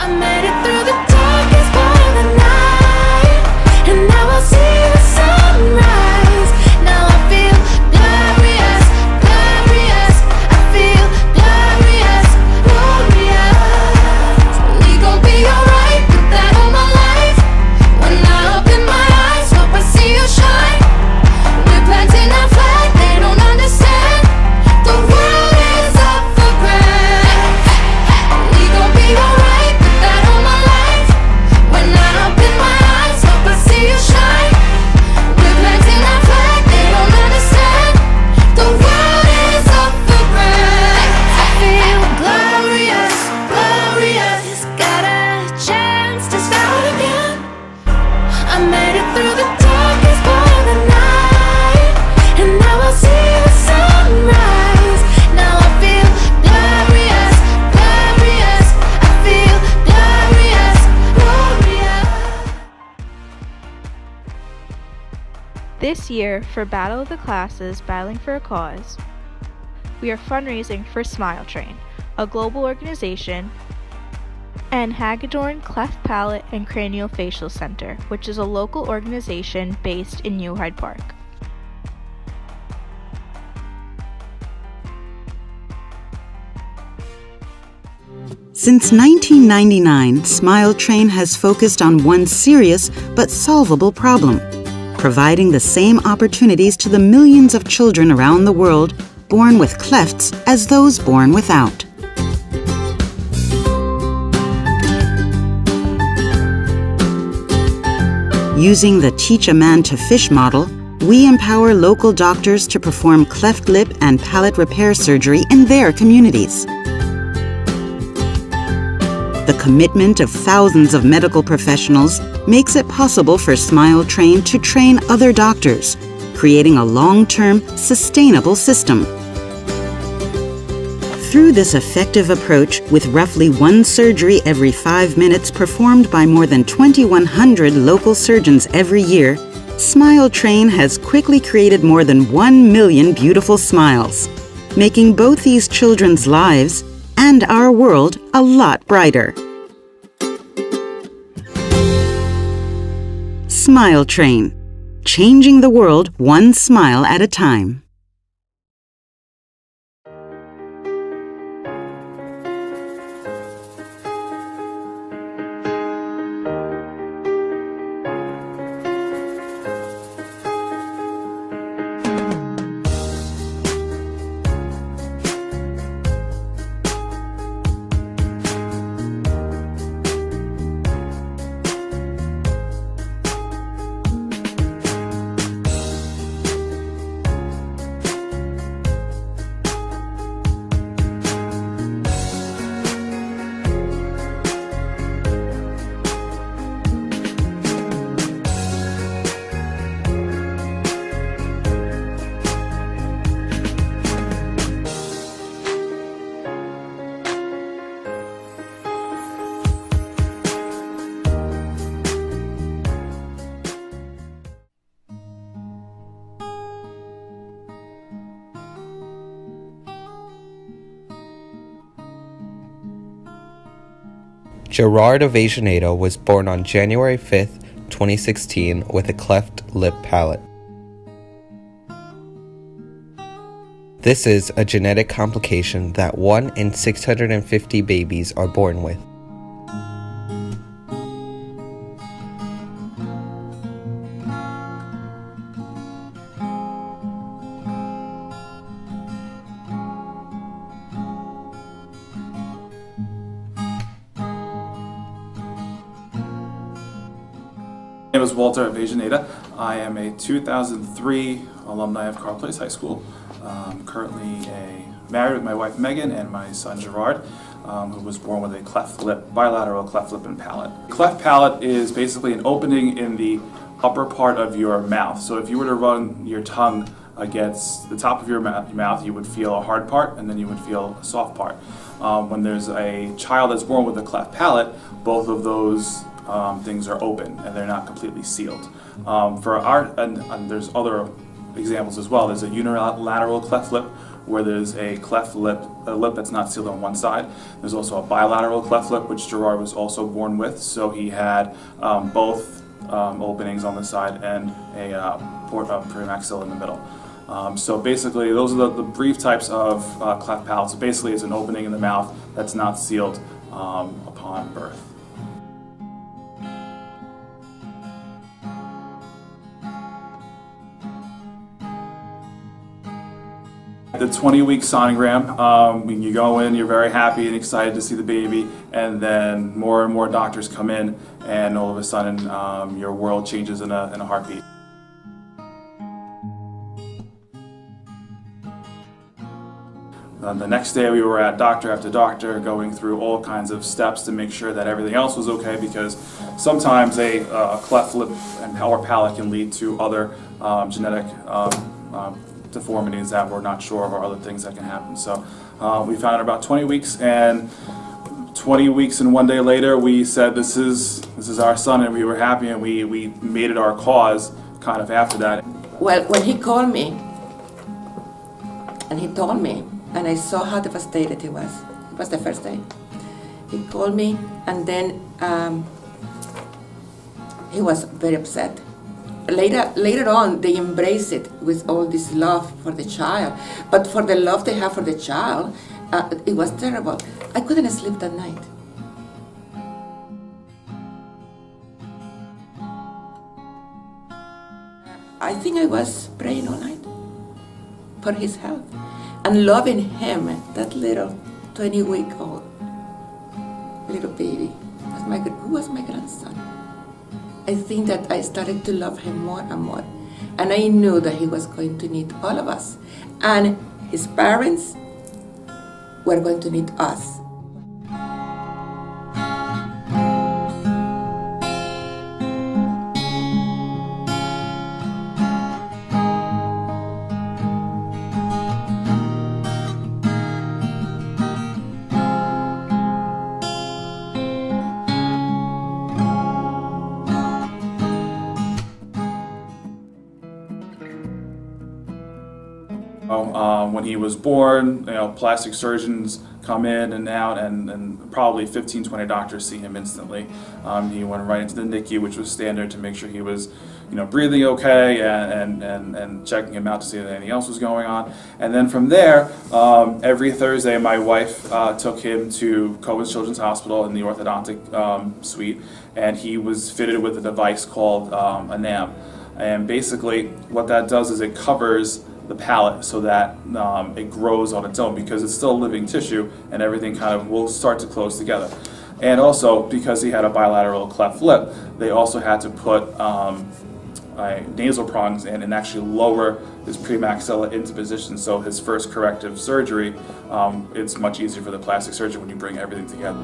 I made it through the darkest part of the night, and now I see the sunrise. Now I feel glorious, glorious. I feel glorious, glorious. We gon' be alright, put that on my life. When I open my eyes, hope I see you shine. We're planting our flag, they don't understand. The world is up for grabs. We gon' be alright, put that on my life. When I open my eyes, hope I see you shine. We're planting our flag, they don't understand. The world is up for grabs. I feel glorious, glorious. Got a chance to start again. I made it through the darkest part of the night, and now I see the sunrise. Now I feel glorious, glorious. I feel glorious, glorious. This year, for Battle of the Classes Battling for a Cause, we are fundraising for Smile Train, a global organization, and Hagedorn Cleft Palate and Craniofacial Center, which is a local organization based in New Hyde Park. Since 1999, Smile Train has focused on one serious but solvable problem: providing the same opportunities to the millions of children around the world born with clefts as those born without. Using the Teach a Man to Fish model, we empower local doctors to perform cleft lip and palate repair surgery in their communities. The commitment of thousands of medical professionals makes it possible for Smile Train to train other doctors, creating a long-term, sustainable system. Through this effective approach, with roughly one surgery every 5 minutes performed by more than 2,100 local surgeons every year, Smile Train has quickly created more than 1 million beautiful smiles, making both these children's lives and our world a lot brighter. Smile Train, changing the world one smile at a time. Gerard Evasionado was born on January 5th, 2016 with a cleft lip palate. This is a genetic complication that 1 in 650 babies are born with. My name is Walter Evasionado. I am a 2003 alumni of Carle Place High School. Currently married with my wife Megan and my son Gerard, who was born with a cleft lip, bilateral cleft lip and palate. Cleft palate is basically an opening in the upper part of your mouth. So if you were to run your tongue against the top of your mouth, you would feel a hard part and then you would feel a soft part. When there's a child that's born with a cleft palate, both of those things are open and they're not completely sealed. And there's other examples as well. There's a unilateral cleft lip where there's a cleft lip a lip that's not sealed on one side. There's also a bilateral cleft lip, which Gerard was also born with, so he had both openings on the side and a premaxilla in the middle. So basically, those are the brief types of cleft palate. So basically, it's an opening in the mouth that's not sealed upon birth. The 20-week sonogram, when you go in, you're very happy and excited to see the baby, and then more and more doctors come in, and all of a sudden, your world changes in a heartbeat. The next day we were at doctor after doctor going through all kinds of steps to make sure that everything else was okay, because sometimes a cleft lip or palate can lead to other genetic deformities that we're not sure of, or other things that can happen. So we found out about 20 weeks, and 20 weeks and 1 day later we said this is our son, and we were happy, and we made it our cause kind of after that. Well, when he called me and he told me, and I saw how devastated he was. It was the first day. He called me, and then he was very upset. Later on, they embraced it with all this love for the child. But for the love they have for the child, it was terrible. I couldn't sleep that night. I think I was praying all night for his health and loving him, that little 20-week-old little baby. Who was my grandson. I think that I started to love him more and more. And I knew that he was going to need all of us. And his parents were going to need us. When he was born, plastic surgeons come in and out, and probably 15-20 doctors see him instantly. He went right into the NICU, which was standard, to make sure he was, breathing okay, and checking him out to see if anything else was going on. And then from there, every Thursday, my wife took him to Cohen's Children's Hospital in the orthodontic suite, and he was fitted with a device called a NAM. And basically, what that does is it covers the palate so that it grows on its own, because it's still living tissue, and everything kind of will start to close together. And also, because he had a bilateral cleft lip, they also had to put nasal prongs in and actually lower his premaxilla into position. So his first corrective surgery, it's much easier for the plastic surgeon when you bring everything together.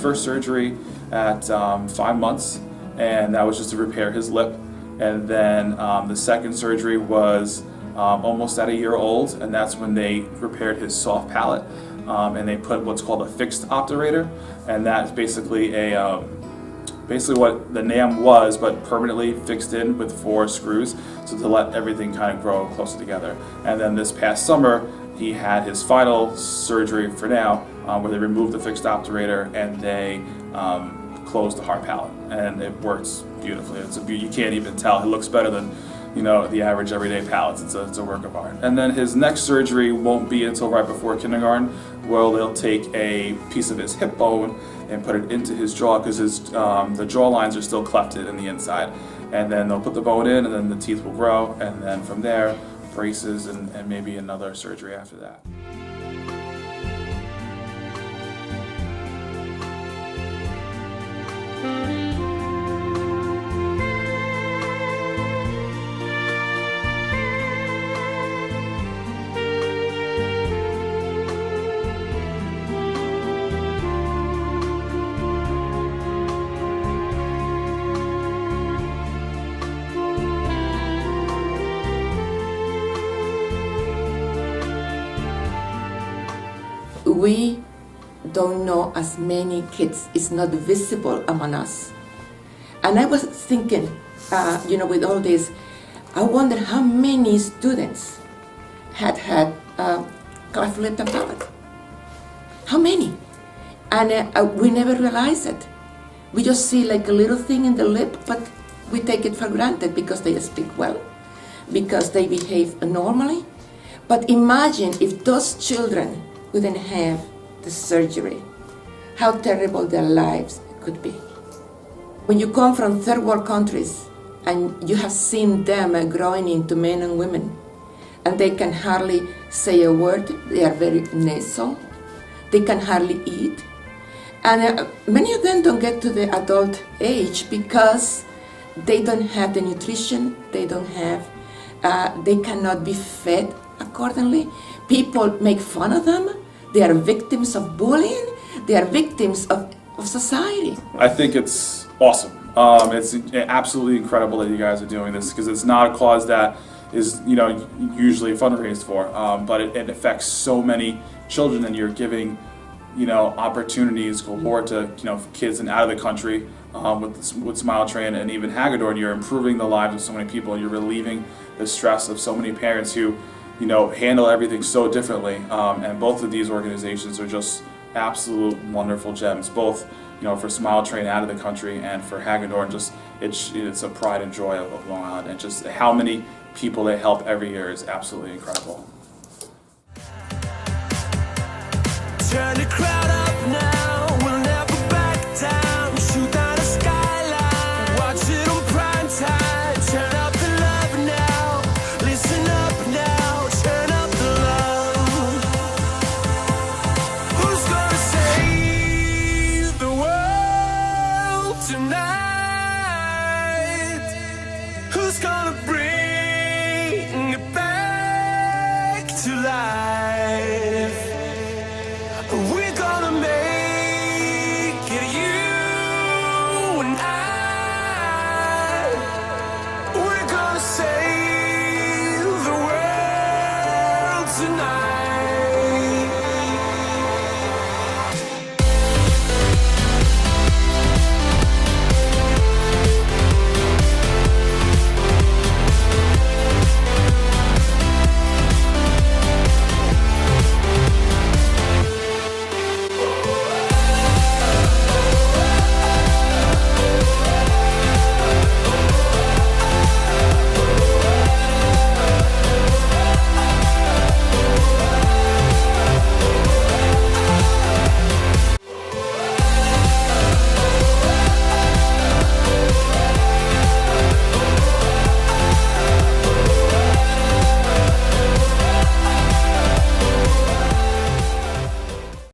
First surgery at 5 months, and that was just to repair his lip. And then the second surgery was almost at a year old, and that's when they repaired his soft palate, and they put what's called a fixed obturator, and that's basically basically what the NAM was, but permanently fixed in with 4 screws, so to let everything kind of grow closer together. And then this past summer, he had his final surgery for now, where they removed the fixed obturator and they closed the hard palate, and it works beautifully. You can't even tell. It looks better than the average everyday palates. It's a work of art. And then his next surgery won't be until right before kindergarten, where they'll take a piece of his hip bone and put it into his jaw because the jaw lines are still clefted in the inside. And then they'll put the bone in, and then the teeth will grow, and then from there, braces and maybe another surgery after that. We don't know as many kids. It's not visible among us. And I was thinking, with all this, I wonder how many students had cleft lip and palate. How many? And we never realize it. We just see like a little thing in the lip, but we take it for granted because they speak well, because they behave normally. But imagine if those children wouldn't have the surgery, how terrible their lives could be. When you come from third world countries and you have seen them growing into men and women, and they can hardly say a word, they are very nasal, they can hardly eat, and many of them don't get to the adult age because they don't have the nutrition, they cannot be fed accordingly. People make fun of them. They are victims of bullying. They are victims of society. I think it's awesome. It's absolutely incredible that you guys are doing this because it's not a cause that is, usually fundraised for, but it affects so many children, and you're giving, opportunities galore to, kids and out of the country with Smile Train and even Hagedorn. You're improving the lives of so many people. You're relieving the stress of so many parents who handle everything so differently, and both of these organizations are just absolute wonderful gems, both for Smile Train out of the country and for Hagedorn. It's a pride and joy of Long Island, and just how many people they help every year is absolutely incredible. Turn the crowd up now, we'll never back down, shoot down the skyline, watch it on prime time, turn up the love now, listen up now, turn up the love. Who's gonna save the world tonight? Who's gonna bring